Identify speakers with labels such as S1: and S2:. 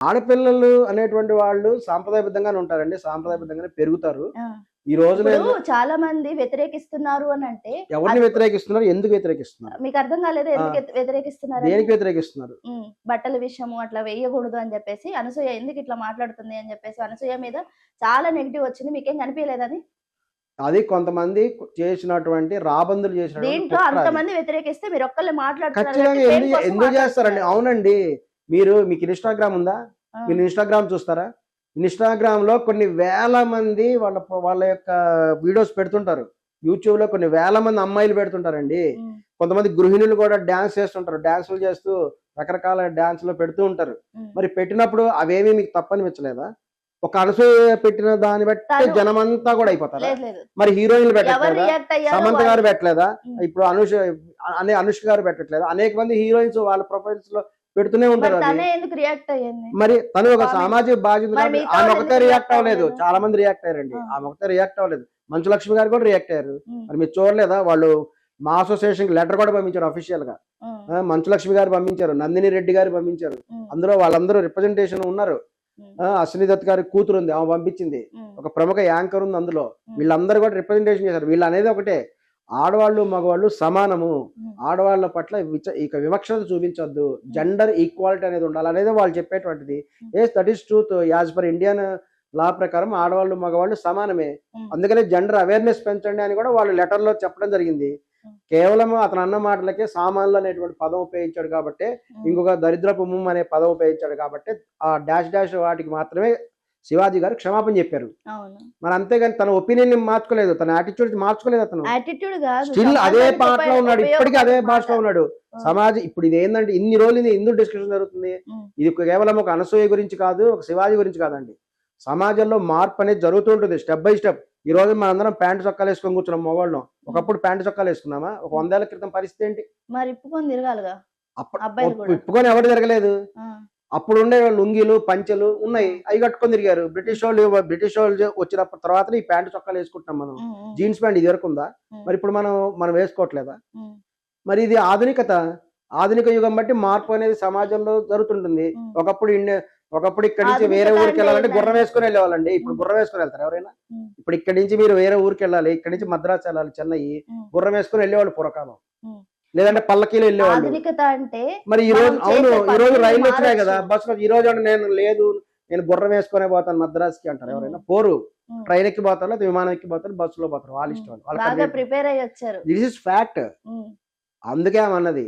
S1: ఆడపిల్లలు అనేటువంటి వాళ్ళు సాంప్రదాయబద్ధంగానే ఉంటారండి. సాంప్రదాయబద్ధంగానే పెరుగుతారు.
S2: ఆ!
S1: ఈ రోజున
S2: ఇప్పుడు చాలా మంది వ్యతిరేకిస్తున్నారు అని అంటే
S1: ఎవరిని వ్యతిరేకిస్తున్నారు? ఎందుకు వ్యతిరేకిస్తున్నారు?
S2: మీకు అర్థం కాలేదా ఎందుకు వ్యతిరేకిస్తున్నారని?
S1: దేనికి వ్యతిరేకిస్తున్నారు?
S2: బట్టల విషయము అట్లా వేయకూడదు అని చెప్పేసి అనసూయ ఎందుకు ఇట్లా మాట్లాడుతుంది అని చెప్పేసి అనసూయ మీద చాలా నెగిటివ్ వచ్చింది. మీకేం కనిపించలేదని?
S1: అది కొంతమంది చేసినటువంటి రాబందులు చేసినటువంటి
S2: దీంట్లో
S1: కుట్ర అది.
S2: అంతమంది వ్యతిరేకిస్తే మీరు ఒక్కళ్ళే మాట్లాడుతున్నారు
S1: ఖచ్చితంగా
S2: కాబట్టి
S1: ఎందుకు
S2: దేనికోసం
S1: ఎందుకు చేస్తారండి?
S2: మాట్లాడుతున్నారు?
S1: అవునండి. మీకు ఇన్‌స్టాగ్రామ్ ఉందా?
S2: ఆ,
S1: మీరు ఇన్‌స్టాగ్రామ్ చూస్తారా? ఇన్‌స్టాగ్రామ్‌లో కొన్ని వేల మంది వాళ్ళ యొక్క వీడియోస్ పెడుతుంటారు. యూట్యూబ్‌లో కొన్ని వేల మంది అమ్మాయిలు పెడుతుంటారండి.
S2: ఉమ్,
S1: కొంతమంది గృహిణులు కూడా డాన్స్ చేస్తుంటారు. డాన్సులు చేస్తూ రకరకాల డాన్స్‌లు పెడుతూ ఉంటారు.
S2: ఉమ్.
S1: మరి పెట్టినప్పుడు అవేమీ మీకు తప్పనిపించలేదా? ఒక అనసూయ పెట్టిన దాన్ని బట్టి
S2: తను-
S1: జనమంతా కూడా అయిపోతారా?
S2: లేదు లేదు,
S1: మరి హీరోయిన్లు
S2: ఎవరు
S1: పెట్టట్లేదా?
S2: రియాక్ట్ అయ్యారో
S1: సమంత గారు పెట్టలేదా?
S2: ఉమ్.
S1: ఇప్పుడు అనుష్క గారు పెట్టట్లేదా? అనేక మంది హీరోయిన్స్ వాళ్ళ ప్రొఫైల్స్ లో పెడుతూనే
S2: మరి
S1: ఉంటారు. అది
S2: తనే ఎందుకు రియాక్ట్ అయ్యింది?
S1: మరి తను ఒక
S2: Comment.
S1: సామాజిక బాధ్యత
S2: మరి మిగతా
S1: ఆమె
S2: వాళ్ళు
S1: ఒకటే
S2: ఎందుకు
S1: రియాక్ట్
S2: react
S1: అవ్వలేదు.
S2: అవ్వలేదు?
S1: చాలా మంది రియాక్ట్ అయ్యారండి.
S2: ఆ.
S1: ఆమె ఒకటే రియాక్ట్ అవ్వలేదు. మంచు లక్ష్మి గారు కూడా రియాక్ట్ అయ్యారు.
S2: ఉమ్,
S1: మరి మీరు చూడలేదా? వాళ్ళు మా అసోసియేషన్ కి లెటర్ కూడా పంపించారు అఫీషియల్ గా.
S2: ఉమ్,
S1: మంచు లక్ష్మి గారు పంపించారు, నందిని రెడ్డి గారు పంపించారు.
S2: ఉమ్,
S1: అందులో వాళ్ళందరూ రిప్రజెంటేషన్ ఉన్నారు.
S2: ఉమ్,
S1: అశ్విని దత్ గారి కూతురు ఉంది, ఆమె పంపించింది.
S2: ఉమ్,
S1: ఒక ప్రముఖ యాంకర్ ఉంది అందులో.
S2: ఉమ్,
S1: వీళ్ళందరూ కూడా రిప్రజెంటేషన్ చేశారు. వీళ్ళు అనేది ఒకటే, ఆడవాళ్ళు మగవాళ్ళు సమానము.
S2: ఉమ్,
S1: ఆడవాళ్ళ పట్ల ఇక వివక్షత చూపించొద్దు, జెండర్ ఈక్వాలిటీ అనేది ఉండాలి అనేది వాళ్ళు చెప్పేటువంటిది. Yes, that is truth. As per Indian law ప్రకారం ఆడవాళ్ళు మగవాళ్ళు సమానమే.
S2: ఉమ్.
S1: అందుకనే జెండర్ అవేర్నెస్ పెంచండి అని కూడా వాళ్ళు లెటర్లో చెప్పడం జరిగింది. కేవలం అతను అన్న మాటలకే సామాన్లు అనేటువంటి పదం ఉపయోగించాడు కాబట్టి, ఇంకొక దరిద్రపు ముమ్ అనే పదం ఉపయోగించాడు కాబట్టి ఆ డాష్ డాష్ వాటికి మాత్రమే శివాజీ గారు క్షమాపణ చెప్పారు.
S2: అవును,
S1: మరి అంతేగాని తన ఒపీనియన్ మార్చుకోలేదు, తన యాటిట్యూడ్ మార్చుకోలేదు. అతను
S2: యాటిట్యూడ్ కాదు,
S1: స్టిల్ అదే
S2: సమాజానికి
S1: పాటలో ఉన్నాడు, ఇప్పటికీ అదే
S2: ఉపయోగపడే
S1: భాషలో
S2: మాట.
S1: ఉన్నాడు. సమాజం ఇప్పుడు ఇది ఏంటంటే ఇన్ని రోజులు ఇది ఎందుకు డిస్కషన్ జరుగుతుంది?
S2: ఉమ్,
S1: ఇది కేవలం ఒక అనసూయ గురించి కాదు, ఒక శివాజీ గురించి కాదండి. సమాజంలో మార్పు అనేది జరుగుతూ ఉంటుంది స్టెప్ బై స్టెప్. ఈ రోజు మనందరం ప్యాంటు చొక్కాలు వేసుకొని కూర్చున్నాం మగవాళ్ళం. ఒకప్పుడు ప్యాంటు చొక్కాలు వేసుకున్నామా? ఒక 100 ఏళ్ల క్రితం పరిస్థితి ఏంటి?
S2: మరి ఇప్పుకొని తిరగాలిగా
S1: అప్పుడు
S2: అబ్బాయిలు కూడా.
S1: ఇప్పుకొని ఎవరు తిరగలేదు.
S2: ఆ,
S1: అప్పుడు ఉండే లుంగీలు పంచెలు ఉన్నాయి, అవి కట్టుకొని తిరిగారు. బ్రిటిష్ వాళ్ళు వచ్చినప్పుడు తర్వాత ఈ ప్యాంటు చొక్కాలు వేసుకుంటున్నాం మనం.
S2: ఉమ్, ఉమ్,
S1: జీన్స్ ప్యాంట్ ఇది వరకు ఉందా?
S2: ఉమ్,
S1: మరి ఇప్పుడు మనం వేసుకోవట్లేదా?
S2: ఉమ్,
S1: మరి ఇది ఆధునికత. ఆధునిక యుగం బట్టి మార్పు అనేది సమాజంలో జరుగుతుంటుంది.
S2: ఉమ్.
S1: ఒకప్పుడు ఇక్కడి నుంచి
S2: ఆధునికత
S1: వేరే ఊరికి
S2: అంటే
S1: వెళ్ళాలంటే గుర్రం
S2: ఏంటంటే?
S1: వేసుకుని వెళ్ళేవాళ్ళండి. ఇప్పుడు
S2: ఉమ్,
S1: గుర్రం వేసుకుని వెళ్తారు ఎవరైనా?
S2: ఉమ్,
S1: ఇప్పుడు ఇక్కడి నుంచి మీరు వేరే ఊరికి వెళ్ళాలి, ఇక్కడి నుంచి మద్రాసు వెళ్ళాలి, చెన్నై,
S2: ఉమ్,
S1: గుర్రం వేసుకుని వెళ్ళేవాళ్ళు పూర్వకాలం.
S2: ఉమ్.
S1: లేదంటే పల్లకీలో వెళ్ళేవాళ్ళు.
S2: ఆధునికత అంటే
S1: మరి ఈ రోజు
S2: మనం
S1: అవును,
S2: చేసే
S1: ఈ రోజు
S2: పనులు
S1: రైలు వచ్చినాయి
S2: మారొచ్చు.
S1: కదా, బస్సులో. ఈ రోజు నేను గుర్రం వేసుకునే పోతాను మద్రాసుకి అంటారు ఎవరైనా? పోరు.
S2: ఉమ్,
S1: ట్రైన్ ఎక్కి పోతారు, లేదా విమానం ఎక్కి పోతారు, బస్సులో పోతారు. వాళ్ళ
S2: ఉమ్.
S1: ఇష్టం.
S2: బాగా ప్రిపేర్ అయ్యి వచ్చారు.
S1: This is fact.
S2: ఉమ్,
S1: అందుకే ఆమె అన్నది